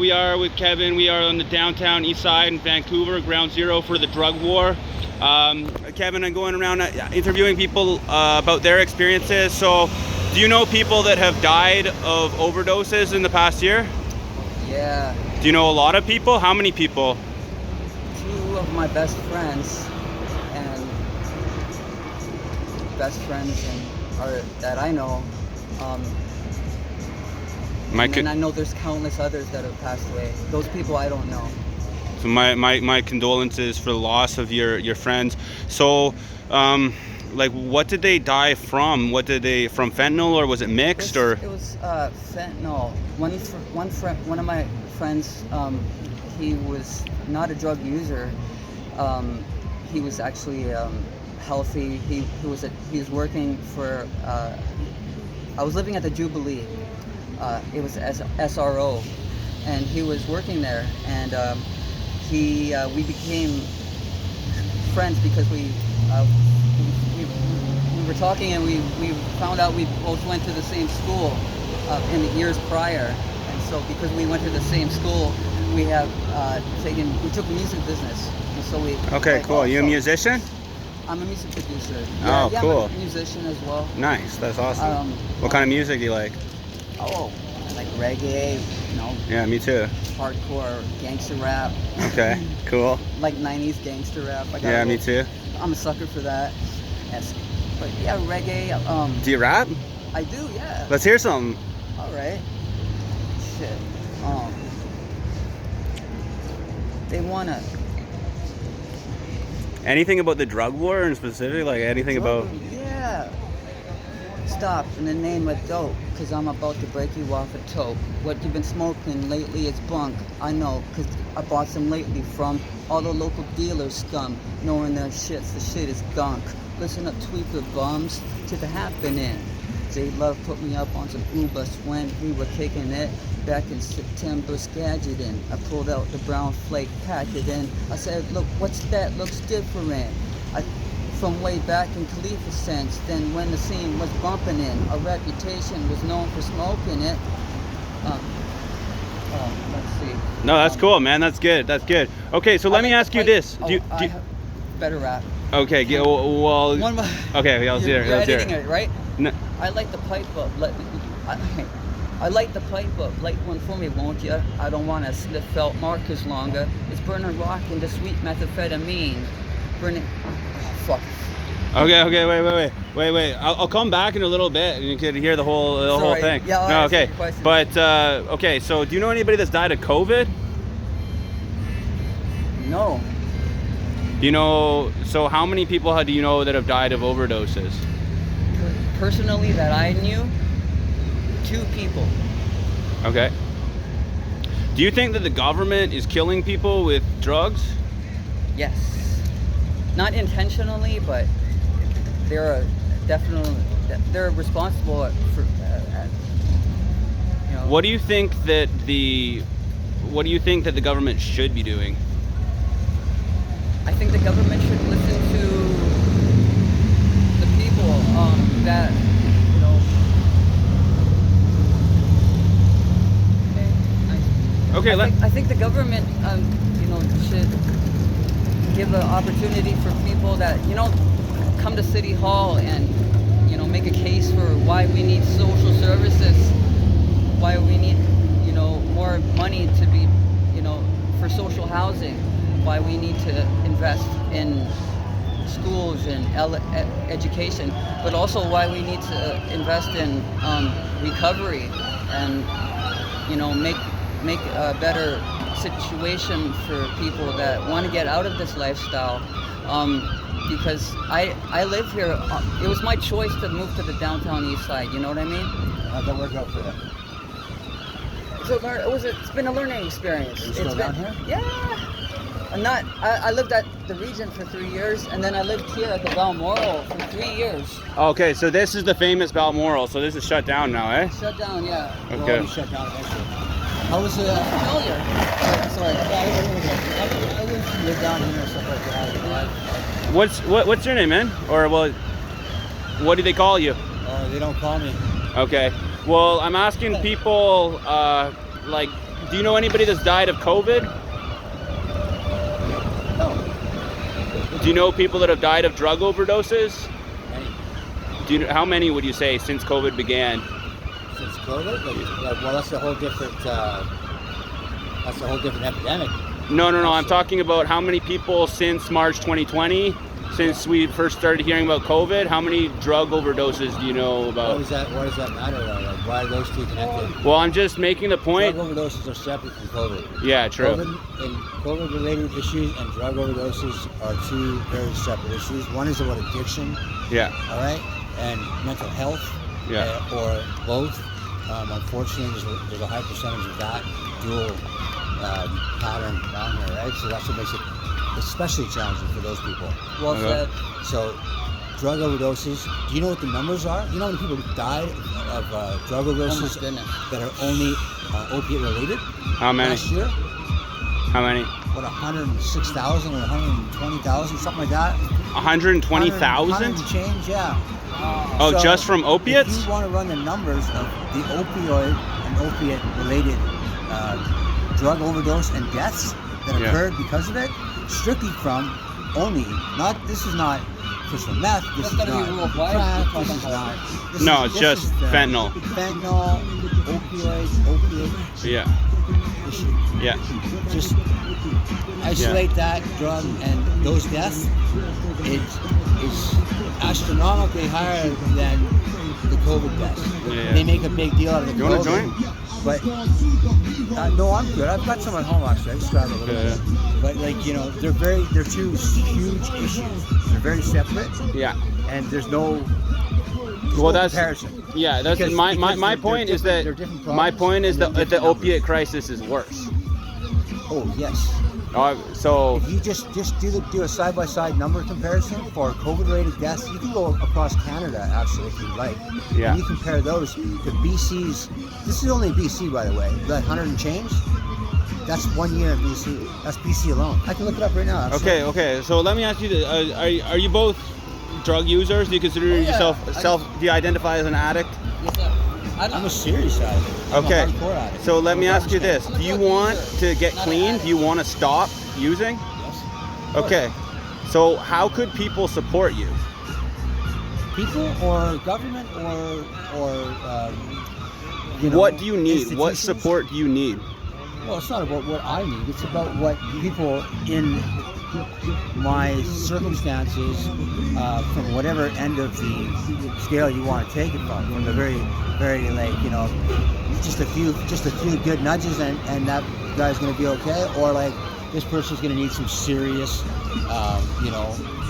we are with Kevin. We are on the downtown east side in Vancouver, ground zero for the drug war. Kevin, I'm going around interviewing people about their experiences. So, do you know people that have died of overdoses in the past year? Yeah. Do you know a lot of people? How many people? Two of my best friends that I know. And I know there's countless others that have passed away. Those people I don't know. So my condolences for the loss of your friends. So, like, what did they die from? From fentanyl, or was it mixed? It was fentanyl. One of my friends, he was not a drug user. He was actually healthy. He was working for. I was living at the Jubilee. It was SRO, and he was working there, and we became friends because we were talking, and we found out we both went to the same school in the years prior, and so because we went to the same school, we took music business, and so we. Okay, cool. Are you a musician? I'm a music producer. Oh, yeah, cool. I'm a musician as well. Nice, that's awesome. What kind of music do you like? Oh, I like reggae, Yeah, me too. Hardcore gangster rap. Okay, cool. Like 90s gangster rap. Yeah, me too. I'm a sucker for that. Yes. But yeah, reggae. Do you rap? I do, yeah. Let's hear something. All right. Shit. They wanna. Anything about the drug war in specific? Like anything about? Yeah. Stop in the name of dope, cause I'm about to break you off a tote. What you've been smoking lately is bunk. I know, cause I bought some lately from all the local dealers scum, knowing their the shit is gunk. Listen up, tweaker bums, to the happening. J-Love put me up on some Ubers when we were kicking it. Back in September, Skagit. I pulled out the brown flake, packed it in. I said, look, what's that? Looks different. From way back in Khalifa sense, then when the scene was bumping in, our reputation was known for smoking it. Let's see. No, that's cool, man. That's good. That's good. Okay, so let me ask you this. I have better rap. Okay, well. Okay, let's hear it. You're editing it, right? No. I light the pipe up. I light the pipe up. Light one for me, won't you? I don't want to sniff felt markers longer. It's burning rock into sweet methamphetamine. Burning. Oh, fuck. Okay, wait. I'll come back in a little bit, and you can hear the whole thing. Yeah. No, okay. But okay. So, do you know anybody that's died of COVID? No. Do you know? So, how many people do you know that have died of overdoses? Personally, that I knew, 2 people. Okay. Do you think that the government is killing people with drugs? Yes. Not intentionally, but they're responsible for. What do you think that the government should be doing? I think the government should listen to the people that Okay, I think the government should give an opportunity for people that come to City Hall and make a case for why we need social services, why we need more money to be for social housing, why we need to invest in schools and education, but also why we need to invest in recovery and make a better situation for people that want to get out of this lifestyle. Because I live here. It was my choice to move to the downtown east side. You know what I mean? How'd that work out for you? It's been a learning experience. Are you still down here? Yeah. I lived at the Region for 3 years, and then I lived here at the Balmoral for 3 years. Okay, so this is the famous Balmoral. So this is shut down now, eh? Shut down, yeah. Okay. Well, shut down eventually. How was it? Familiar. Sorry. I live down here and stuff like that. What's your name, man? Or what do they call you? They don't call me. Okay. Well, I'm asking people like Do you know anybody that's died of COVID? No. Do you know people that have died of drug overdoses? Many. Do you know, how many would you say since COVID began? Since COVID? Well, that's a whole different. That's a whole different epidemic. No. I'm talking about how many people since March 2020, since we first started hearing about COVID. How many drug overdoses do you know about? What does that matter? Like, why are those two connected? Well, I'm just making the point. Drug overdoses are separate from COVID. Yeah, true. COVID-related issues and drug overdoses are two very separate issues. One is about addiction. Yeah. All right, and mental health. Yeah. Or both. Unfortunately, there's a high percentage of that dual pattern down here, right? So that's what makes it especially challenging for those people. Well said. So, drug overdoses. Do you know what the numbers are? You know how many people died of drug overdoses that are only opiate related? How many? Last year? How many? What, 106,000 or 120,000, something like that? 120,000? 100 change, yeah. Oh, So, just from opiates? If you want to run the numbers of the opioid and opiate-related drug overdose and deaths that occurred because of it, strictly from only, this is not crystal meth, this is not crack, this is not... It's just fentanyl. Fentanyl, opiate Yeah. issue. Yeah. Just isolate that drug and those deaths, it is astronomically higher than the COVID deaths. Yeah. They make a big deal out of the You COVID. want a joint? But no, I'm good. I've got some at home actually. I just grabbed a little bit. But they're two huge issues. They're very separate. Yeah. And there's no comparison. Yeah, that's Because my point is that my point is that the opiate crisis is worse. Oh yes. So if you just do a side-by-side number comparison for COVID-related deaths, you can go across Canada actually if you'd like. Yeah. And you compare those to BC's. This is only BC, by the way. The 100 and change. That's 1 year in BC. That's BC alone. I can look it up right now. Okay. So let me ask you this: Are you both drug users? Do you consider yourself Do you identify as an addict? Yes, sir. I'm a serious addict. I'm a hardcore addict. So let me ask you this: do you want to get clean? Do you want to stop using? Yes. Okay. So how could people support you? People or government or what do you need? What institutions? support do you need? Well, it's not about what I need. It's about what people in my circumstances, from whatever end of the scale you want to take it from the very, very just a few good nudges and that guy's going to be okay, or like this person's going to need some serious,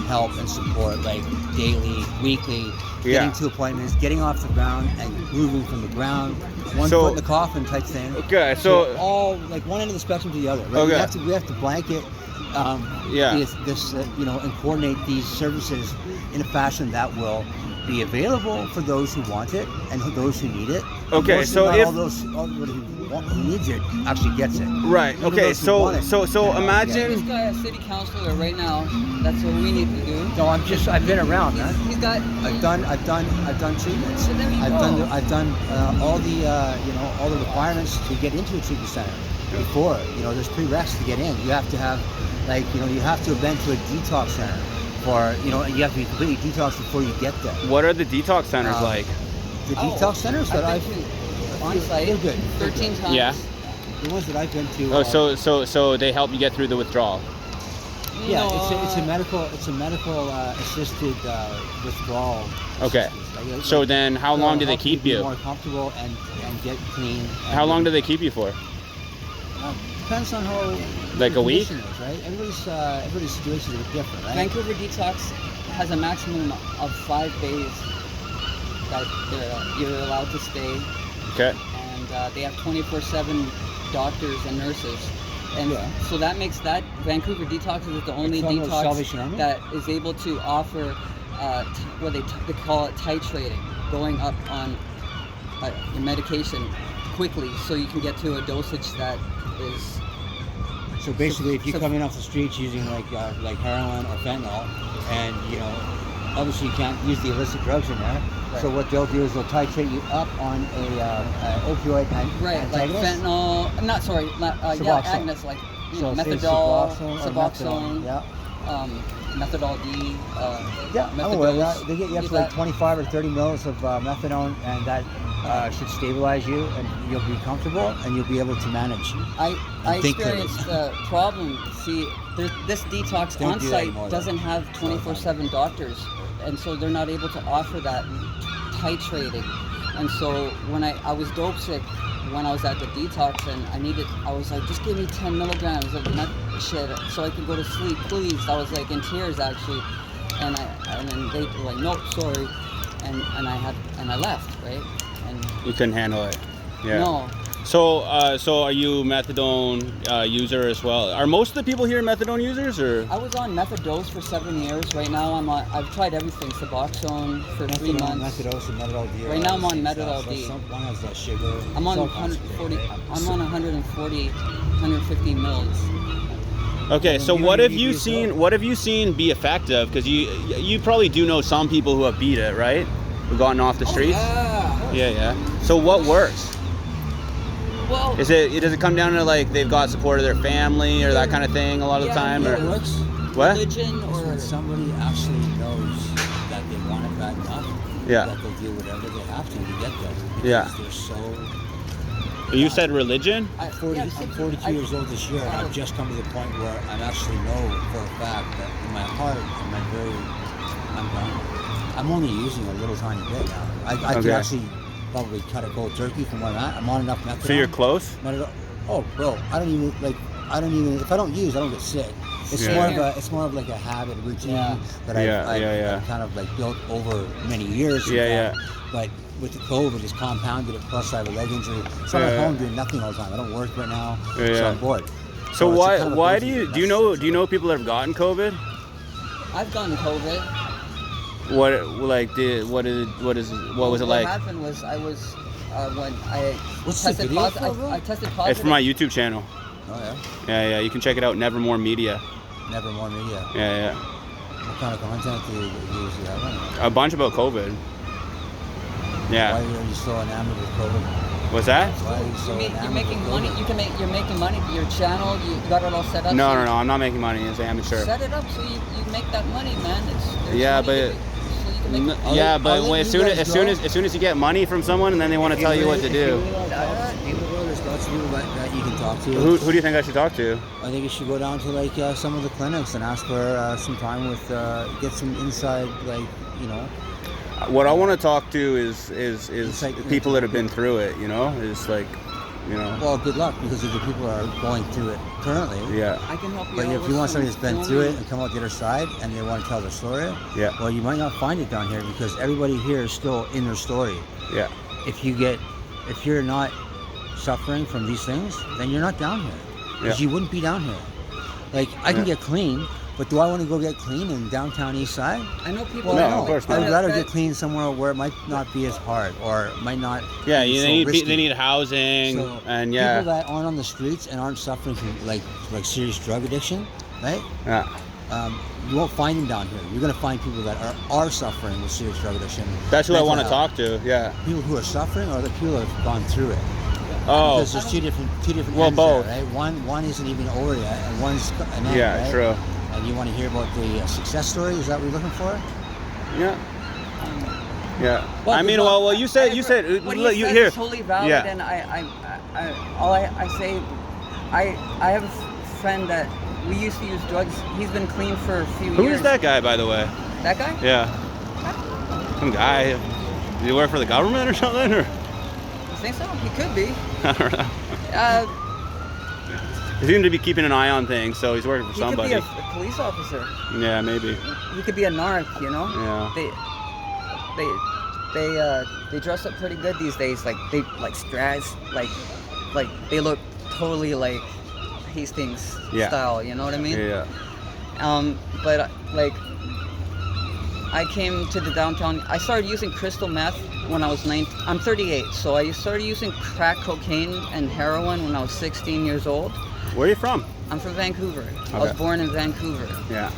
help and support, like daily, weekly, getting to appointments, getting off the ground and moving from the ground, one foot in the coffin type thing. Okay, so all like one end of the spectrum to the other. Right? Okay. We have to blanket. This and coordinate these services in a fashion that will be available for those who want it and those who need it. Okay, so if everybody who needs it actually gets it. Right. Okay. So imagine This guy is city councilor right now. That's what we need to do. No, I've been around, man. He's got. I've done treatments. So there you I've go. done all the requirements to get into a treatment center. Before, there's prereqs to get in. You have to have, you have to have been to a detox center, or you have to be completely detoxed before you get there. What are the detox centers like? The detox centers that I've on site. They're good. 13 times. Yeah. The ones that I've been to. So they help you get through the withdrawal. Yeah, it's a medical assisted withdrawal. Okay. So then, how long do they keep you? More comfortable and get clean. How long do they keep you for? Depends on how. Like a week? Is, right? Everybody's situations are different, right? Vancouver Detox has a maximum of 5 days that you're allowed to stay. Okay. And they have 24/7 doctors and nurses. And so that makes that Vancouver Detox is the only detox that is able to offer what they call it titrating, going up on the medication quickly so you can get to a dosage that is. So basically, if you come in off the streets using like heroin or fentanyl, and obviously you can't use the illicit drugs in there. Right. So what they'll do is they'll titrate you up on a opioid Right, like antagonist. fentanyl. I'm not sorry. Yeah, Suboxone. agonists like So say methadol, or Suboxone, Yeah. methadol D. Yeah, I'm aware of that. methadose. They get you up Use to like that. 25 or 30 mils of methadone, and that should stabilize you, and you'll be comfortable, and you'll be able to manage. I think experienced a problem. See, this detox Don't on do that site anymore, though. doesn't have 24/7 doctors, and so they're not able to offer that titrating. And so when I was dope sick when I was at the detox, and I was like, just give me 10 milligrams of nut shit so I could go to sleep, please. I was like in tears actually, and then they were like, nope, sorry, and I left, right? And You couldn't handle it. Yeah. no. So are you methadone user as well? Are most of the people here methadone users, or? I was on methadose for 7 years. Right now I've tried everything. Suboxone for 3 months. Methadose and Methadol D. Right now I'm on Methadol D. One has less sugar. I'm on So 140. concentrated. I'm on 150 mils. Okay, so You what don't have need you these seen? though. What have you seen be effective? Because you probably do know some people who have beat it, right? Who've gotten off the streets. Yeah. So what works? Well, Does it come down to like they've got support of their family or that kind of thing a lot of the time? yeah, Or works. what? religion It's or when somebody actually knows that they want it bad enough, Yeah. that they'll do whatever they have to get there. Because Yeah. they're so. You said religion? I'm 42 years old this year, and I've just come to the point where I actually know for a fact that in my heart, I'm only using a little tiny bit now. I could Okay. actually probably cut a cold turkey from where I'm at. I'm on enough methadone. So you're close? Oh, bro, I don't even if I don't use, I don't get sick. It's Yeah. more of like a habit routine Yeah. that Yeah, I've kind of like built over many years. in Yeah, fact. But with the COVID, it's compounded it. Plus, I have a leg injury, so I'm Yeah, at home yeah. doing nothing all the time. I don't work right now, Yeah, so I'm bored. So it's a why kind of why crazy- do you know people that have gotten COVID? I've gotten COVID. What was it like? What happened was I was when I What's the tested video positive. for, bro? I tested positive. It's from my YouTube channel. Oh yeah, Yeah, you can check it out. Nevermore Media. Nevermore Media. Yeah. What kind of content do you usually have on it? A bunch about COVID. Why Yeah. are you so enamored with COVID? What's that? Why are you so You're enamored making with money. COVID? You're making money. Your channel, you got it all set up. No, so no. I'm not making money. It's amateur. Set it up so you make that money, man. There's Yeah, money but- so you can make. Yeah, I'll but let as you soon guys as go. soon as you get money from someone, and then they want to tell you what to do. There's lots of people that you can talk to. Who do you think I should talk to? I think you should go down to like some of the clinics and ask for some time with get some inside, like, you know. What I want to talk to is like- people that have been through it. You know, is like, you know. Well, good luck, because if the people are going through it currently. Yeah. I can help you. But out if with you want some somebody that's been through it filming. and come out the other side and they want to tell their story, Yeah. well, you might not find it down here, because everybody here is still in their story. Yeah. If you're not suffering from these things, then you're not down here. Because Yeah. you wouldn't be down here. Like, I can Yeah. get clean, but do I want to go get clean in downtown East Side? I know people. No, that- of course not. I'd rather that- get clean somewhere where it might not be as hard, or might not Yeah. be so They risky. need housing, So, and yeah. people that aren't on the streets and aren't suffering from like serious drug addiction, right? Yeah. You won't find them down here. You're gonna find people that are suffering with serious drug addiction. That's who I mental want to health. talk to. Yeah. People who are suffering, or the people that have gone through it. Oh. Because there's two different Well, ends both. there, right? One isn't even over yet, and one's an end, Yeah. right? True. And you want to hear about the success story? Is that what you're looking for? Yeah. Yeah. Well, I mean, good luck. well, you said What he look, you says here. is totally valid, Yeah. and I say, I have a friend that we used to use drugs. He's been clean for a few Who years. is that guy, by the way? That guy? Yeah. Some guy. Does he work for the government or something? Or You think so? He could be. I don't know. Uh, He seems to be keeping an eye on things, so he's working for he somebody. could be a police officer. Yeah, maybe. He could be a narc, you know? Yeah. They dress up pretty good these days. Like they like strads, like they look totally like Hastings Yeah. style. You know what I mean? Yeah. But like I came to the downtown. I started using crystal meth when I was 19. I'm 38, so I started using crack cocaine and heroin when I was 16 years old. Where are you from? I'm from Vancouver. I was Okay. born in Vancouver. Yeah.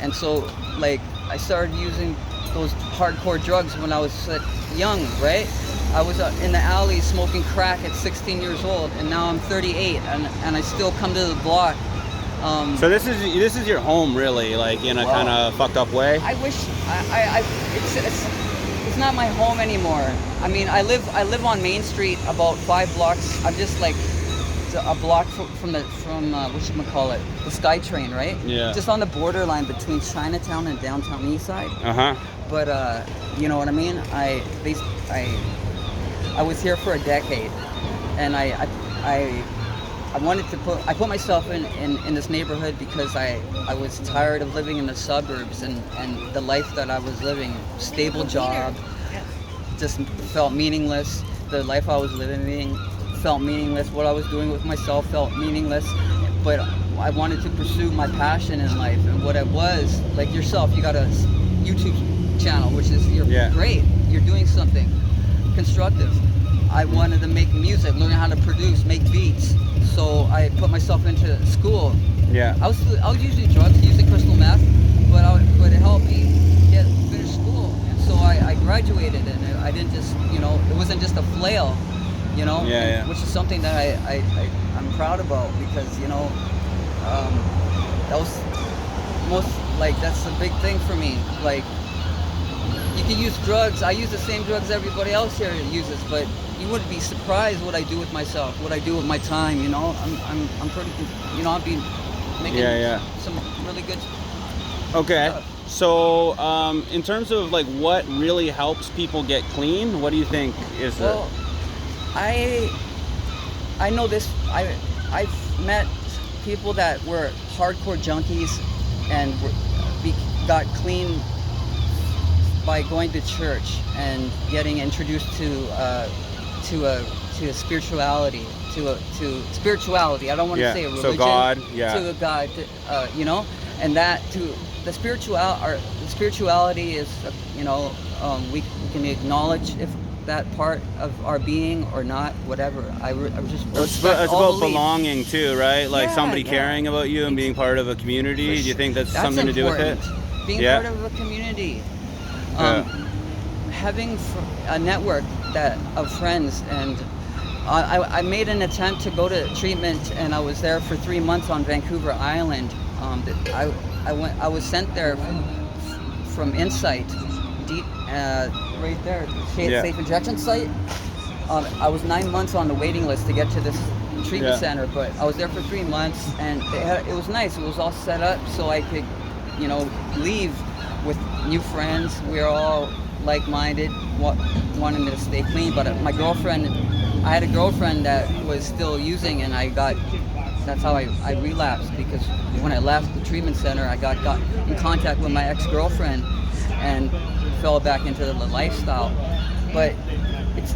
And so like I started using those hardcore drugs when I was young, right? I was in the alley smoking crack at 16 years old, and now I'm 38, and I still come to the block. So this is your home, really, like in a kind of fucked up way. I wish it's not my home anymore. I mean, I live on Main Street, about 5 blocks. I'm just like a block from whatchamacallit, the SkyTrain, right? Yeah. Just on the borderline between Chinatown and downtown Eastside. But you know what I mean? I was here for a decade, and I wanted to put myself in this neighborhood because I was tired of living in the suburbs and the life that I was living. Stable job, just felt meaningless. The life I was living felt meaningless. What I was doing with myself felt meaningless. But I wanted to pursue my passion in life, and what it was, like yourself, you got a YouTube channel, which is great. You're doing something constructive. I wanted to make music, learn how to produce, make beats. So I put myself into school. Yeah. I was using drugs, using crystal meth, but it helped me finish school. And so I graduated, and I didn't just, it wasn't just a flail, which is something that I'm proud about, because that was that's a big thing for me. Like, you can use drugs. I use the same drugs everybody else here uses, but you wouldn't be surprised what I do with myself, what I do with my time. I'm pretty, I'll be making some really good. Okay. stuff. So, in terms of like what really helps people get clean, what do you think is Well, I know this. I've met people that were hardcore junkies and got clean by going to church and getting introduced to spirituality, to spirituality. I don't want to say a religion. So God, To a God, and that to the spirituality is, we can acknowledge if that part of our being or not, whatever. It's about belonging too, right? Like somebody caring about you and being part of a community. Do you think that's something important. to do with it? Being part of a community. Having a network of friends, and I made an attempt to go to treatment, and I was there for 3 months on Vancouver Island. I was sent there from Insight, right there, safe injection site. I was 9 months on the waiting list to get to this treatment center, but I was there for 3 months, and it was nice. It was all set up so I could, leave with new friends. We were all like-minded, wanting to stay clean. But I had a girlfriend that was still using, and that's how I relapsed, because when I left the treatment center, I got in contact with my ex-girlfriend and fell back into the lifestyle. But it's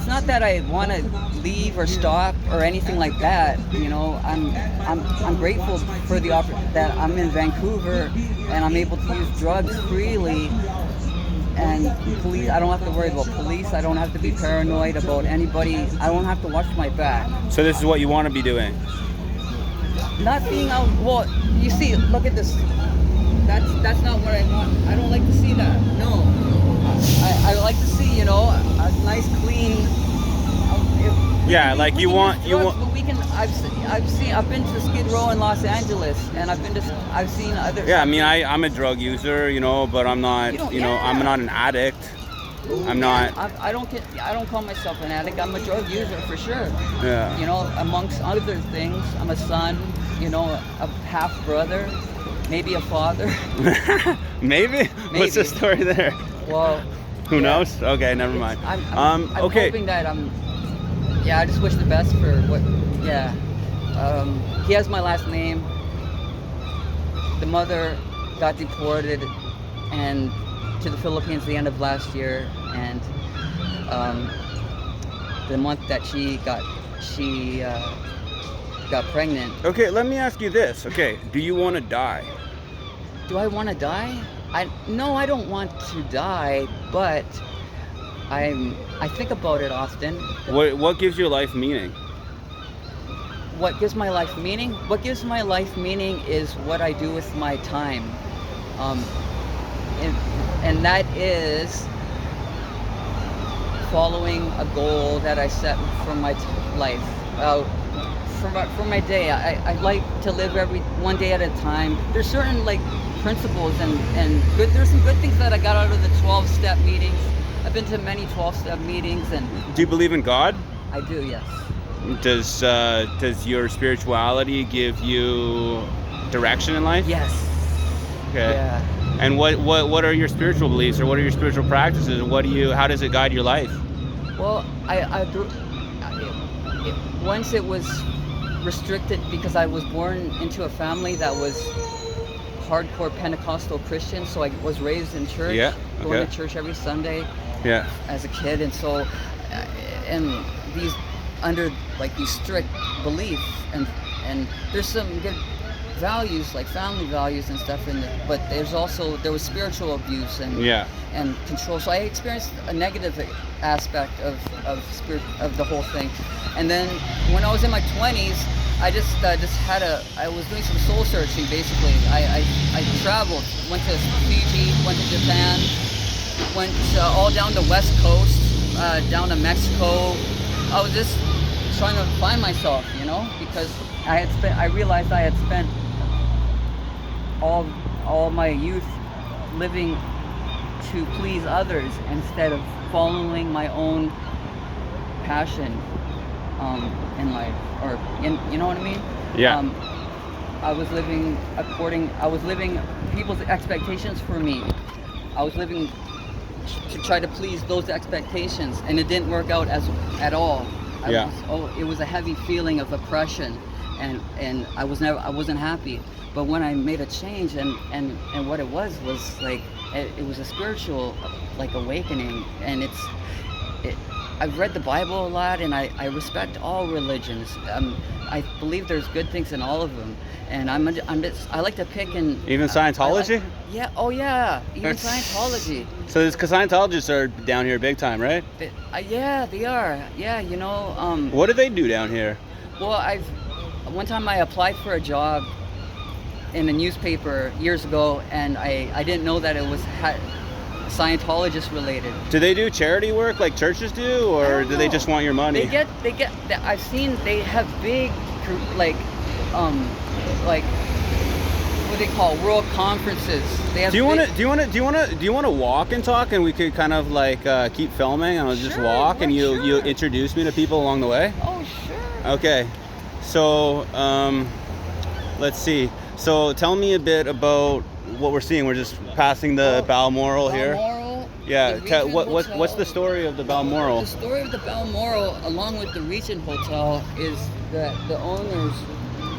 not that I want to leave or stop or anything like that. I'm grateful for the opportunity that I'm in Vancouver and I'm able to use drugs freely. And police, I don't have to worry about police. I don't have to be paranoid about anybody. I don't have to watch my back. So this is what you want to be doing? Not being out. Well, you see, look at this. That's not what I want. I don't like to see that. No. I like to see, a nice, clean. But I've been to Skid Row in Los Angeles, and I've seen other. Yeah, I mean, I'm a drug user, but I'm not, I'm not an addict. I'm not. I don't call myself an addict. I'm a drug user for sure. Yeah. Amongst other things, I'm a son. A half brother, maybe a father. Maybe? What's the story there? Well. Who knows? Okay, never mind. I'm hoping that I just wish the best for what. Yeah. He has my last name. The mother got deported and to the Philippines the end of last year, and the month that she got pregnant. Okay, let me ask you this. Okay, do you want to die? Do I want to die? No, I don't want to die, but I think about it often. What gives your life meaning? What gives my life meaning? What gives my life meaning is what I do with my time. um, and that is following a goal that I set for my life. For my day, I like to live every one day at a time. There's certain like principles and good. There's some good things that I got out of the 12-step meetings. I've been to many 12-step meetings, and Do you believe in God? I do, yes. Does your spirituality give you direction in life? Yes. Okay. Yeah. And what are your spiritual beliefs, or what are your spiritual practices, and how does it guide your life? Well, once it was restricted because I was born into a family that was hardcore Pentecostal Christian, so I was raised in church, Yeah, going okay. to church every Sunday Yeah. as a kid, and so and these under like these strict beliefs, and there's some good values like family values and stuff in it, but there was spiritual abuse and Yeah. and control. So I experienced a negative aspect of the whole thing. And then when I was in my 20s, I I was doing some soul searching basically. I traveled, went to Fiji, went to Japan, went all down the West Coast, down to Mexico. I was just trying to find myself, because I realized I had spent all my youth living to please others instead of following my own passion in life, or you know what I mean? Yeah. I was living people's expectations for me. I was living to try to please those expectations, and it didn't work out at all. It was a heavy feeling of oppression, and I wasn't happy. But when I made a change, and what it was like, it was a spiritual like awakening, and I've read the Bible a lot, and I respect all religions. I believe there's good things in all of them, and I like to pick and Even Scientology? Yeah. Oh yeah. Even Scientology. So it's because Scientologists are down here big time, right? Yeah, they are. Yeah, What do they do down here? Well, one time I applied for a job in a newspaper years ago, and I didn't know that it was Scientologist related. Do they do charity work like churches do, or do they just want your money? They get. I've seen they have big, like what they call world conferences. They have. Do you want to walk and talk, and we could kind of like keep filming, and I'll just Sure, walk, and you sure. introduce me to people along the way? Oh sure. Okay. So let's see. So tell me a bit about what we're seeing. We're just passing the Balmoral here. Balmoral. Yeah. The Regent What's Hotel. the story of the Balmoral? The story of the Balmoral, along with the Regent Hotel, is that the owners,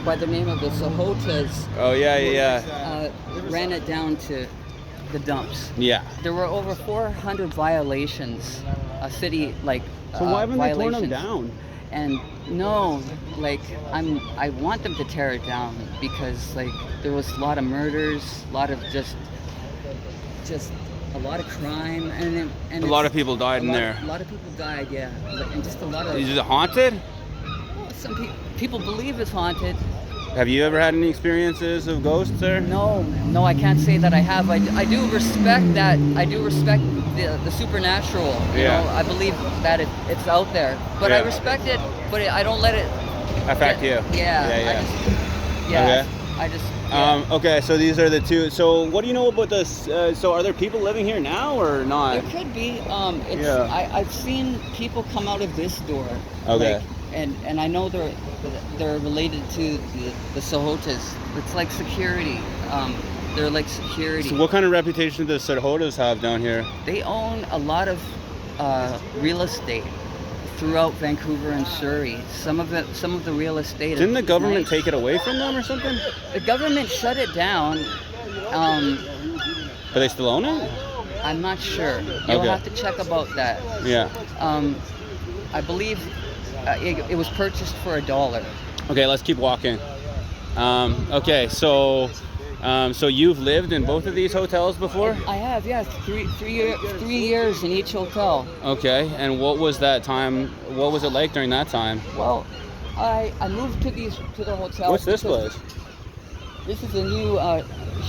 by the name of the Sahotas, Oh yeah. ran it down to the dumps. Yeah. There were over 400 violations, city So why haven't they torn them violations. down? And no, I want them to tear it down, because there was a lot of murders, a lot of just a lot of crime, and A lot of people died in there. A lot of people died, yeah, and just a lot of. Is it haunted? Some people believe it's haunted. Have you ever had any experiences of ghosts there? No, I can't say that I have. I do respect that. I do respect the supernatural. Yeah. I believe that it's out there, but I Yeah. respect it. But I don't let it Affect you? Yeah. Okay. I just. Yeah. Okay, so these are the two. So what do you know about this? So are there people living here now or not? There could be. Yeah. I've seen people come out of this door. Okay. And I know they're related to the Sahotas. It's like security. They're like security. So what kind of reputation do the Sahotas have down here? They own a lot of real estate throughout Vancouver and Surrey. Some of the real estate. Didn't the is government nice. take it away from them or something? The government shut it down. But they still own it? I'm not sure. You'll Okay. have to check about that. Yeah. I believe it was purchased for $1. Okay, let's keep walking. Okay, so you've lived in both of these hotels before? I have, yes. 3 years in each hotel. Okay, and what was that time? What was it like during that time? Well, I moved to the hotel. What's this place? This is a new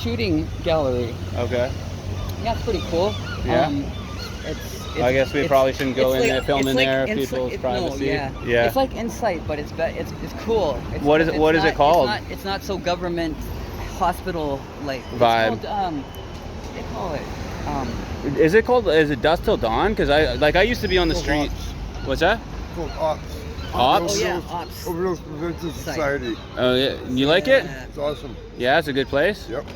shooting gallery. Okay. Yeah, it's pretty cool. Yeah. I guess we probably shouldn't go in there, film in there, people's privacy. No, yeah. Yeah. It's like Insight, but it's cool. What is it? What is it called? It's not so government hospital like Vibe. It's called, they call it. Is it called? Is it Dusk Till Dawn? Because I used to be on the street. What's that? Called Ops. Ops? Oh yeah, Ops. Overdose Prevention Society. Oh yeah. You like it? Yeah. It's awesome. Yeah, it's a good place. Yep.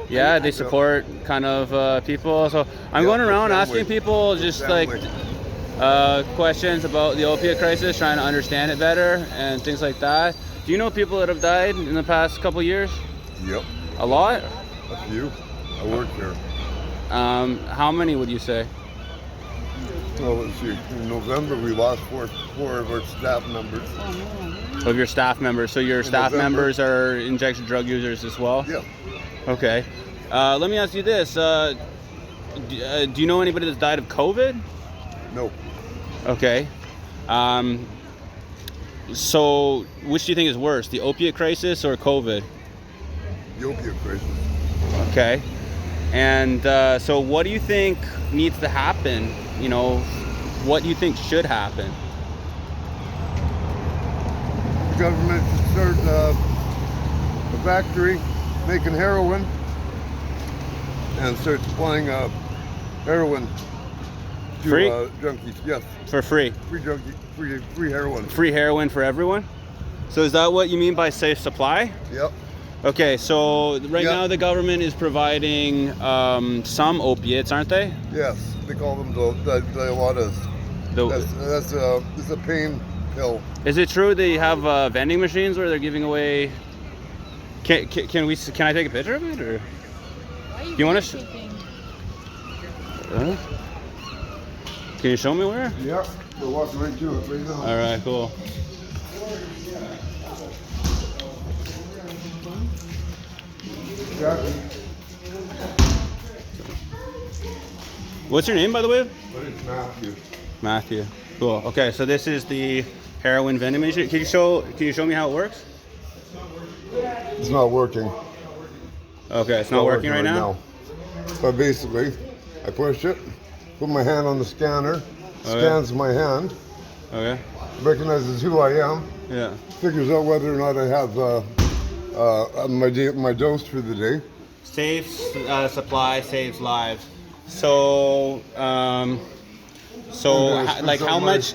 Yeah, they support kind of people. So I'm going around asking people just like questions about the opiate crisis, trying to understand it better and things like that. Do you know people that have died in the past couple years? Yep. A lot? A few. I work there. How many would you say? Well, let's see. In November, we lost four of our staff members. Of your staff members. So your In staff November. members are injection drug users as well? Yeah. Okay. Let me ask you this. Do you know anybody that's died of COVID? No. Okay. So which do you think is worse, the opiate crisis or COVID? The opiate crisis. Okay. And so what do you think needs to happen? You know, what do you think should happen? The government should start a factory making heroin and start supplying heroin to Free? junkies. Yes. For free? Free heroin. Free heroin for everyone? So is that what you mean by safe supply? Yep. Okay, so right Yep. now the government is providing some opiates, aren't they? Yes. They call them Dilaudid. It's a pain pill. Is it true they have vending machines where they're giving away? Can I take a picture of it, or do you want to? Can you show me where? Yep. We're walking right to it right now. All right, cool. Exactly. What's your name, by the way? But it's Matthew. Matthew. Cool. Okay, so this is the heroin vending machine. Can you show me how it works? It's not working. Okay, it's not working right now. But basically, I push it, put my hand on the scanner, Okay. scans my hand, Okay. recognizes who I am, Yeah. figures out whether or not I have my dose for the day. Safe supply saves lives. So, how much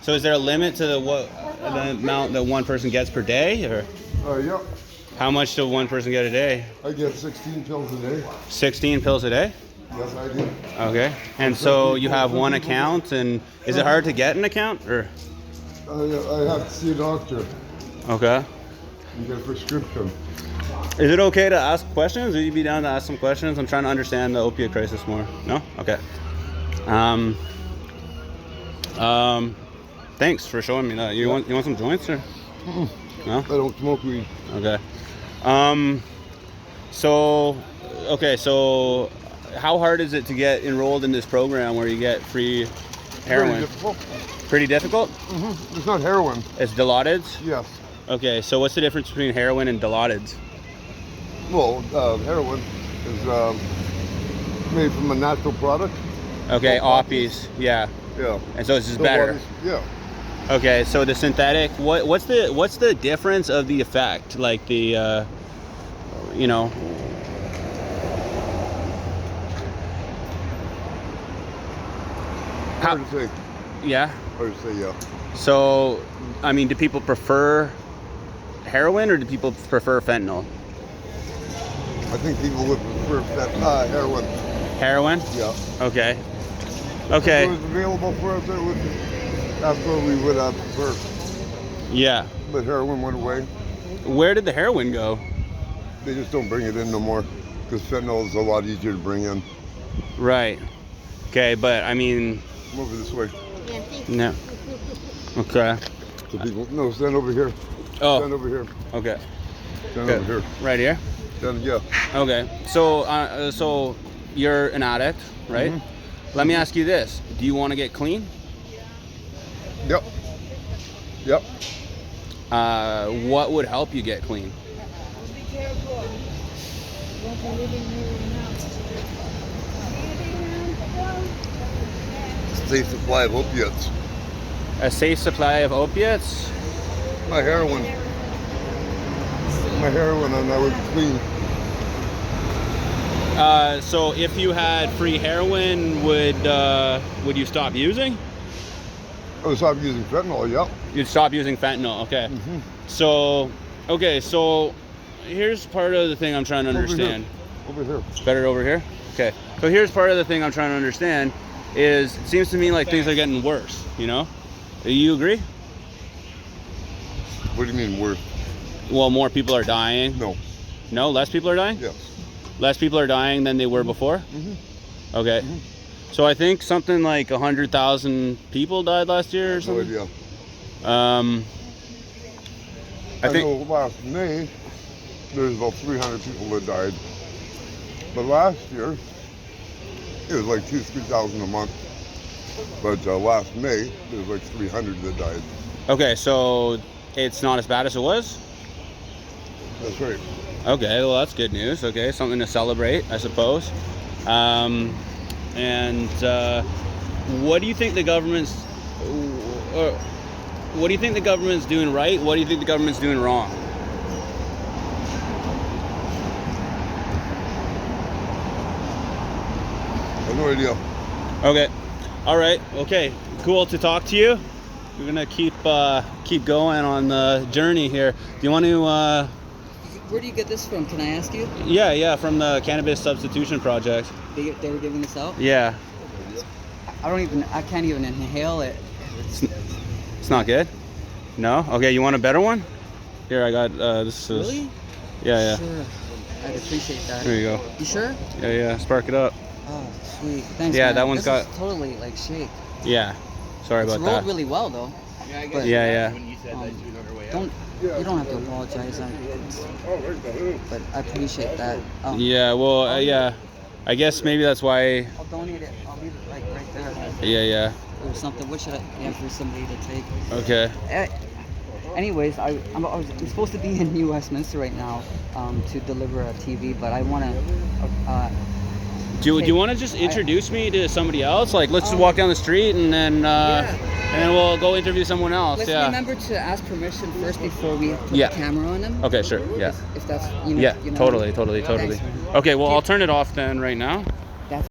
so is there a limit to the amount that one person gets per day, or Yep. how much does one person get a day? I get 16 pills a day. 16 pills a day? Yes, I do. Okay. And so you have one account, and is it hard to get an account, or? I have to see a doctor Okay. and get a prescription. Is it okay to ask questions? Would you be down to ask some questions? I'm trying to understand the opiate crisis more. No? Okay. Thanks for showing me that. You want some joints, or? No? I don't smoke weed. Okay. So how hard is it to get enrolled in this program where you get free heroin? Very difficult. Pretty difficult? It's not heroin. It's Dilaudid? Yes. Okay, so what's the difference between heroin and Dilaudid? Well, heroin is made from a natural product. Okay, Oh, Opiates, yeah. Yeah. And so this is The better. body's- Yeah. Okay, so the synthetic, what's the difference of the effect? Like the, you know, Hard to say. yeah. Hard to say, yeah. So, I mean, do people prefer heroin or do people prefer fentanyl? I think people would prefer heroin. Heroin? Yeah. Okay. If it Okay. was available for us, that's what we would prefer. Yeah. But heroin went away. Where did the heroin go? They just don't bring it in no more because fentanyl is a lot easier to bring in. Right. Okay, but I mean, Move it this way. no. Okay. So people, no, stand over here. Stand Oh, over here. okay. Stand Good. over here. Right here? Stand, yeah. Okay. So you're an addict, right? Let me ask you this. Do you want to get clean? Yep. Yep. What would help you get clean? Safe supply of opiates. A safe supply of opiates? My heroin. And I was clean. So if you had free heroin, would you stop using? I would stop using fentanyl, yep. You'd stop using fentanyl, okay. Mm-hmm. So here's part of the thing I'm trying to understand. Over here. Better over here? Okay. So here's part of the thing I'm trying to understand is it seems to me like things are getting worse, you know? Do you agree? What do you mean worse? Well, more people are dying. No. No? Less people are dying? Yes. Less people are dying than they were before? Mm-hmm. Okay. Mm-hmm. So I think something like 100,000 people died last year or something? No idea. I think know last May, there's about 300 people that died. But last year, it was like 2,000-3,000 a month. But last May, there was like 300 that died. Okay, so it's not as bad as it was? That's right. Okay, well that's good news. Okay, something to celebrate, I suppose. What do you think the government's doing right? What do you think the government's doing wrong? I have no idea. Okay. All right. Okay. Cool to talk to you. We're gonna keep going on the journey here. Do you want to? Where do you get this from? Can I ask you? Yeah, from the Cannabis Substitution Project. They were giving this out? Yeah. I can't even inhale it. It's not good? No? Okay, you want a better one? Here, I got, this is... Really? Yeah. Sure. I'd appreciate that. There you go. You sure? Yeah, spark it up. Oh, sweet. Thanks, Yeah, man. that one's this got... is totally, shake. Yeah. Sorry It's about rolled that. really well, though. But, Yeah. You don't have to apologize. But I appreciate that. Yeah, well, yeah. I guess maybe that's why... I'll donate it. I'll leave it, right there. Yeah. Or something. What should I have for somebody to take? Okay. Anyways, I'm supposed to be in New Westminster right now to deliver a TV, but I want to... Do you want to just introduce me to somebody else? Like, let's just walk down the street and then we'll go interview someone else. Let's remember to ask permission first before we put Yeah. the camera on them. Okay, sure. Yeah. If that's, Yeah, totally. Thanks, man. Okay, well, I'll turn it off then right now.